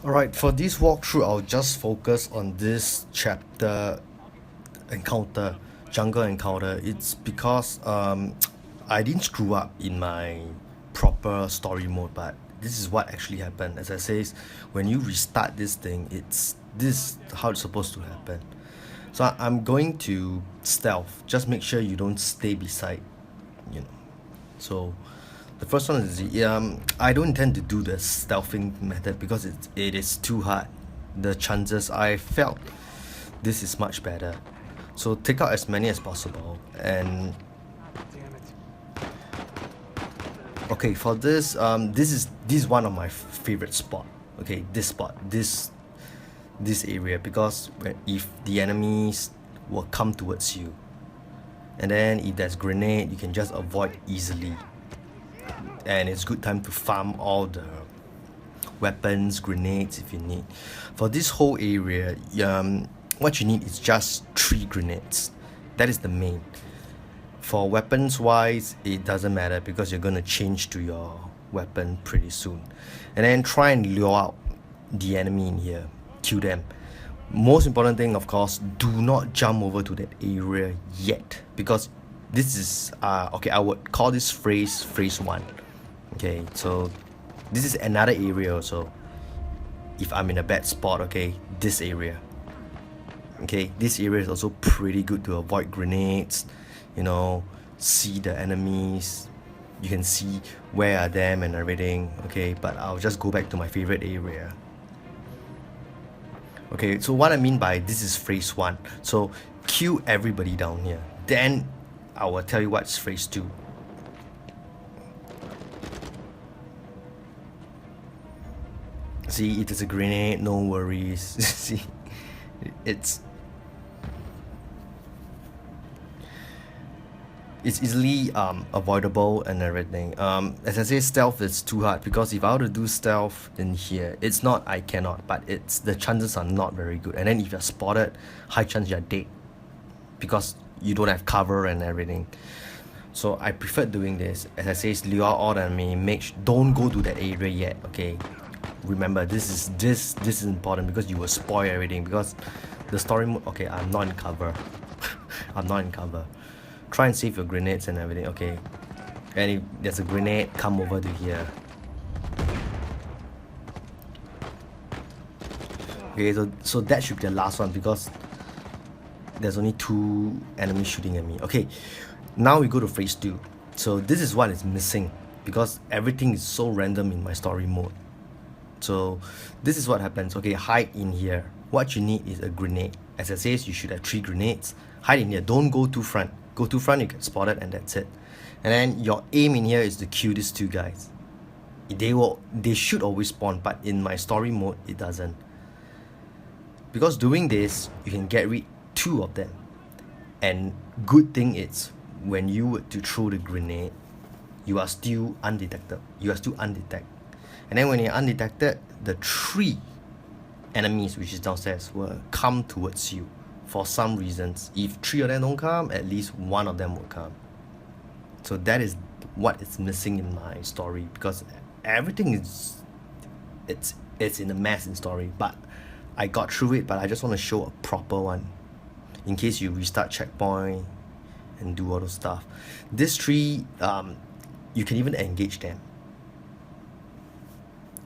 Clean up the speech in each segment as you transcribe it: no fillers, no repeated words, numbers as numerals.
Alright, for this walkthrough, I'll just focus on this chapter encounter, jungle encounter. It's because I didn't screw up in my proper story mode, but this is what actually happened. As I says, when you restart this thing, it's this how it's supposed to happen. So I'm going to stealth. Just make sure you don't stay beside, you know. So the first one is I don't intend to do the stealthing method because it is too hard. The chances I felt this is much better. So take out as many as possible. And okay, for this this is one of my favorite spot. Okay, this spot, this area, because if the enemies will come towards you, and then if there's grenade, you can just avoid easily. And it's good time to farm all the weapons, grenades if you need. For this whole area, what you need is just 3 grenades. That is the main. For weapons wise, it doesn't matter because you're gonna change to your weapon pretty soon. And then try and lure out the enemy in here, kill them. Most important thing, of course, do not jump over to that area yet, because this is okay, I would call this phrase 1. Okay, so this is another area also. If I'm in a bad spot, okay, this area. Okay, this area is also pretty good to avoid grenades, you know, see the enemies, you can see where are them and everything. Okay, but I'll just go back to my favorite area. Okay, so what I mean by this is phrase 1. So kill everybody down here, then I will tell you what's phrase 2. See, it is a grenade, no worries. See, it's easily avoidable and everything. As I say, stealth is too hard because if I were to do stealth in here, it's not I cannot, but it's the chances are not very good. And then if you're spotted, high chance you're dead because you don't have cover and everything. So I prefer doing this. As I say, lure all the enemy. Don't go to that area yet. Okay, remember this is important because you will spoil everything. Because the story mode. Okay, I'm not in cover. I'm not in cover. Try and save your grenades and everything. Okay, and if there's a grenade, come over to here. Okay, so that should be the last one because there's only 2 enemies shooting at me. Okay, now we go to phase 2. So this is what is missing because everything is so random in my story mode. So this is what happens. Okay, hide in here. What you need is a grenade. As I says, you should have 3 grenades. Hide in here. Don't go too front. Go too front, you get spotted, and that's it. And then your aim in here is to kill these 2 guys. They should always spawn, but in my story mode, it doesn't. Because doing this, you can get rid 2 of them. And good thing is, when you were to throw the grenade, you are still undetected. You are still undetected. And then when you're undetected, the 3 enemies which is downstairs will come towards you for some reasons. If 3 of them don't come, at least 1 of them will come. So that is what is missing in my story because everything is it's in a mess in story, but I got through it. But I just want to show a proper one in case you restart checkpoint and do all those stuff. This 3 you can even engage them.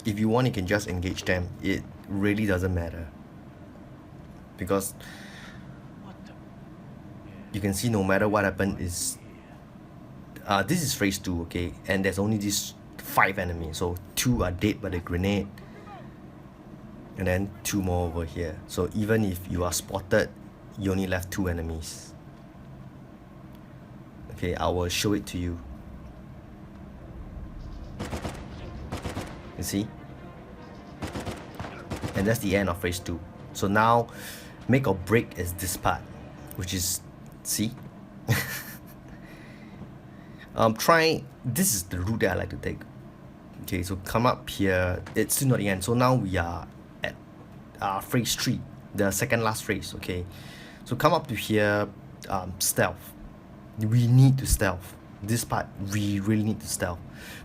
If you want, you can just engage them. It really doesn't matter because you can see no matter what happened is this is phase 2, okay, and there's only these 5 enemies, so 2 are dead by the grenade and then 2 more over here. So even if you are spotted, you only left 2 enemies. Okay, I will show it to you. You see? And that's the end of phase 2. So now make or break is this part, which is, see? This is the route that I like to take. Okay, so come up here. It's still not the end. So now we are at phase 3, the second last phase. Okay, so come up to here. Stealth. We need to stealth. This part we really need to stealth.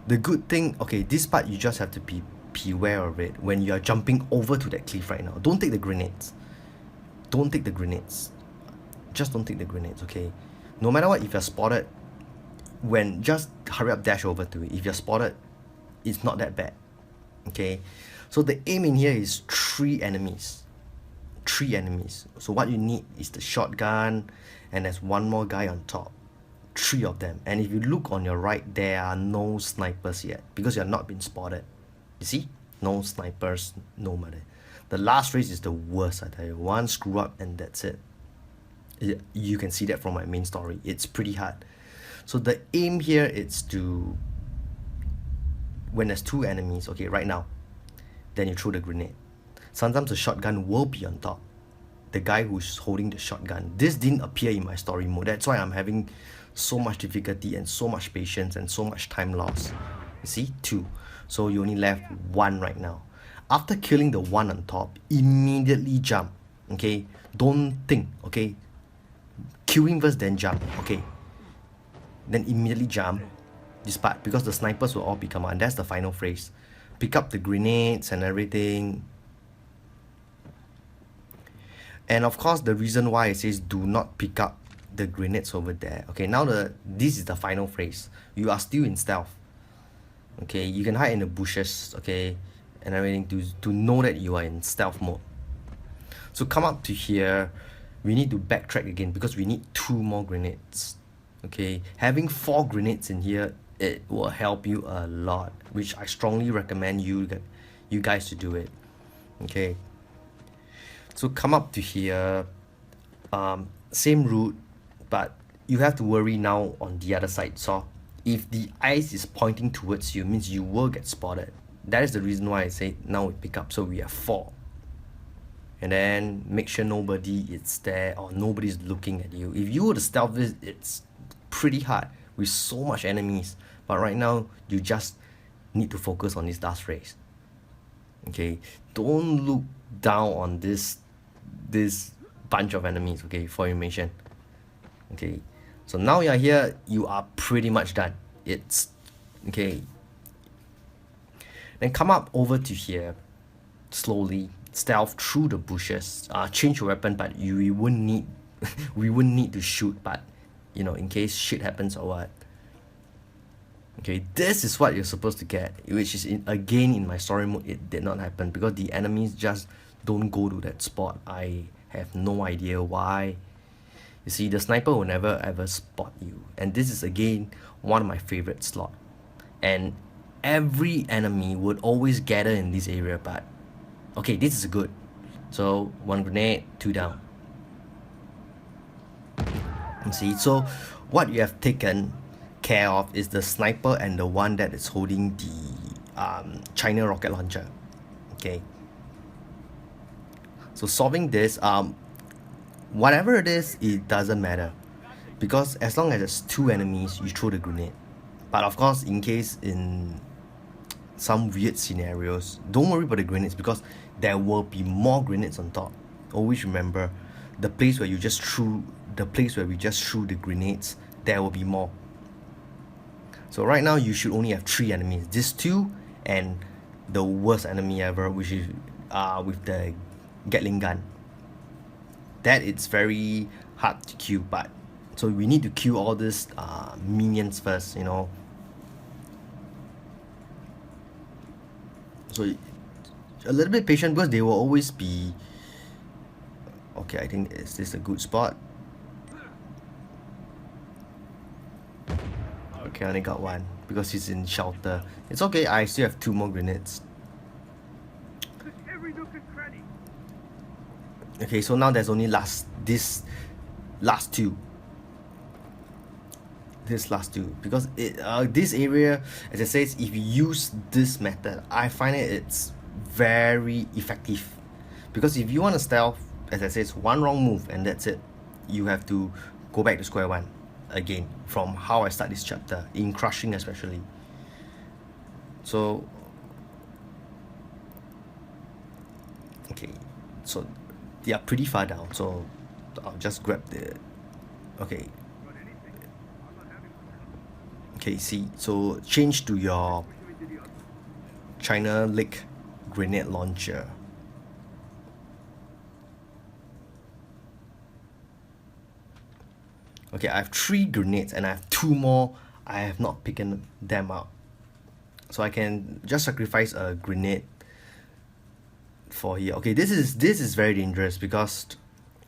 The good thing, okay, this part you just have to be beware of it when you are jumping over to that cliff right now. Don't take the grenades. Don't take the grenades. Just don't take the grenades, okay? No matter what, if you're spotted, just hurry up, dash over to it. If you're spotted, it's not that bad, okay? So the aim in here is 3 enemies. 3 enemies. So what you need is the shotgun, and there's one more guy on top. 3 of them. And if you look on your right, there are no snipers yet because you have not been spotted. You see? No snipers, no matter. The last race is the worst, I tell you. One screw up and that's it. You can see that from my main story. It's pretty hard. So the aim here is to, when there's 2 enemies, okay, right now, then you throw the grenade. Sometimes the shotgun will be on top. The guy who's holding the shotgun. This didn't appear in my story mode. That's why I'm having so much difficulty and so much patience and so much time loss. You see? 2. So you only left 1 right now. After killing the one on top, immediately jump. Okay? Don't think. Okay? Kill him first, then jump. Okay? Then immediately jump this part because the snipers will all become out. And that's the final phrase. Pick up the grenades and everything. And of course, the reason why it says do not pick up the grenades over there. Okay, now this is the final phrase. You are still in stealth. Okay, you can hide in the bushes, okay, and everything to know that you are in stealth mode. So come up to here. We need to backtrack again because we need 2 more grenades. Okay, having 4 grenades in here, it will help you a lot, which I strongly recommend you guys to do it. Okay. So come up to here, same route, but you have to worry now on the other side. So if the eyes is pointing towards you, means you will get spotted. That is the reason why I say now we pick up. So we have 4. And then make sure nobody is there or nobody's looking at you. If you were to stealth this, it's pretty hard with so much enemies. But right now, you just need to focus on this last race. Okay, don't look down on this bunch of enemies, okay, for your mission. Okay, so now you're here, you are pretty much done. It's okay. Then come up over to here slowly, stealth through the bushes, change your weapon, but we wouldn't need to shoot, but you know, in case shit happens or what. Okay, this is what you're supposed to get, which is again in my story mode it did not happen because the enemies just don't go to that spot. I have no idea why. You see, the sniper will never ever spot you, and this is again one of my favorite slot. And every enemy would always gather in this area, but okay, this is good. So 1 grenade, 2 down. You see, so what you have taken care of is the sniper and the one that is holding the China rocket launcher. Okay, so solving this, whatever it is, it doesn't matter because as long as there's 2 enemies, you throw the grenade. But of course, in case in some weird scenarios, don't worry about the grenades because there will be more grenades on top. Always remember the place where we just threw the grenades, there will be more. So right now you should only have 3 enemies. These 2 and the worst enemy ever, which is with the Gatling gun. That it's very hard to kill, but so we need to kill all these minions first, you know. So a little bit patient because they will always be. Okay, I think is this a good spot? Okay, I only got 1 because he's in shelter. It's okay, I still have 2 more grenades. Okay, so now there's only this last two because this area, as I said, if you use this method, I find it's very effective because if you want to stealth, as I said, it's 1 wrong move and that's it. You have to go back to square 1 again from how I start this chapter, in crushing especially. So okay, so they are pretty far down, so I'll just grab the okay, see, so change China Lick grenade launcher. Okay, I have 3 grenades and I have 2 more. I have not picked them up. So I can just sacrifice a grenade for here. Okay, this is very dangerous because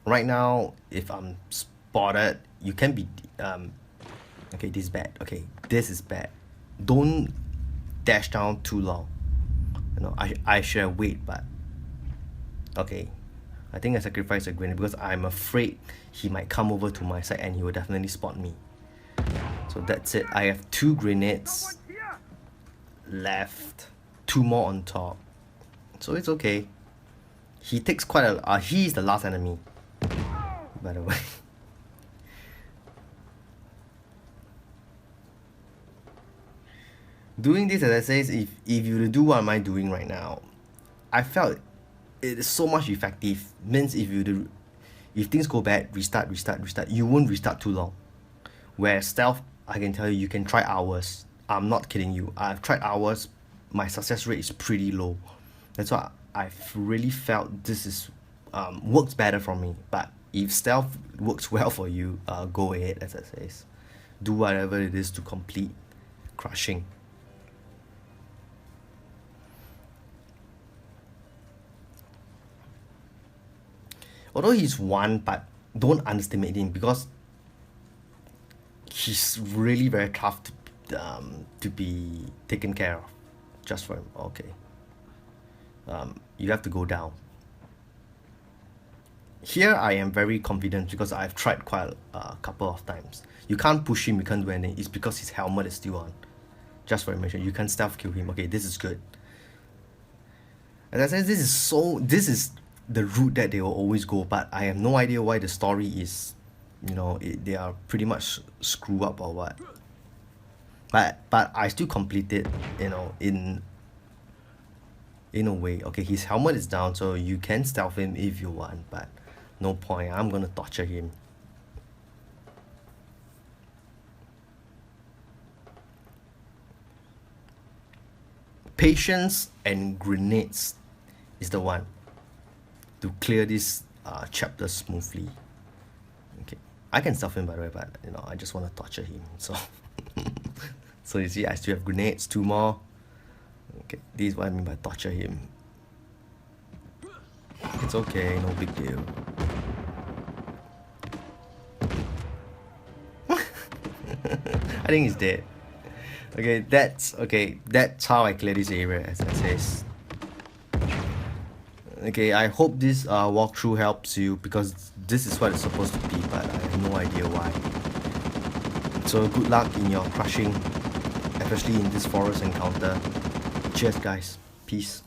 right now if I'm spotted, you can be okay, this is bad. Okay, this is bad. Don't dash down too long. You know, I should have waited, but okay. I think I sacrificed a grenade because I'm afraid he might come over to my side and he will definitely spot me. So that's it. I have 2 grenades left, 2 more on top. So it's okay. He takes quite a... he's the last enemy, by the way. Doing this, as I say, if you do what am I doing right now, I felt it is so much effective. Means if things go bad, restart, you won't restart too long. Where stealth, I can tell you can try hours. I'm not kidding you, I've tried hours. My success rate is pretty low. That's why I've really felt this is works better for me. But if stealth works well for you, go ahead, as I say. Do whatever it is to complete crushing. Although he's 1, but don't underestimate him because he's really very tough to be taken care of. Just for him. Okay. You have to go down. Here I am very confident because I've tried quite a couple of times. You can't push him, you can't do anything. It's because his helmet is still on. Just for information, you can stealth kill him. Okay, this is good. As I said, this is the route that they will always go, but I have no idea why the story is, you know, they are pretty much screw up or what. But I still complete it, you know, in a way. Okay, his helmet is down, so you can stealth him if you want, but no point. I'm gonna torture him. Patience and grenades is the one to clear this chapter smoothly. Okay, I can stealth him by the way, but you know, I just want to torture him. So, so you see, I still have grenades, 2 more. Okay, this is what I mean by torture him. It's okay, no big deal. I think he's dead. Okay, that's how I clear this area, as I says. Okay, I hope this walkthrough helps you because this is what it's supposed to be, but I have no idea why. So good luck in your crushing, especially in this forest encounter. Cheers guys, peace.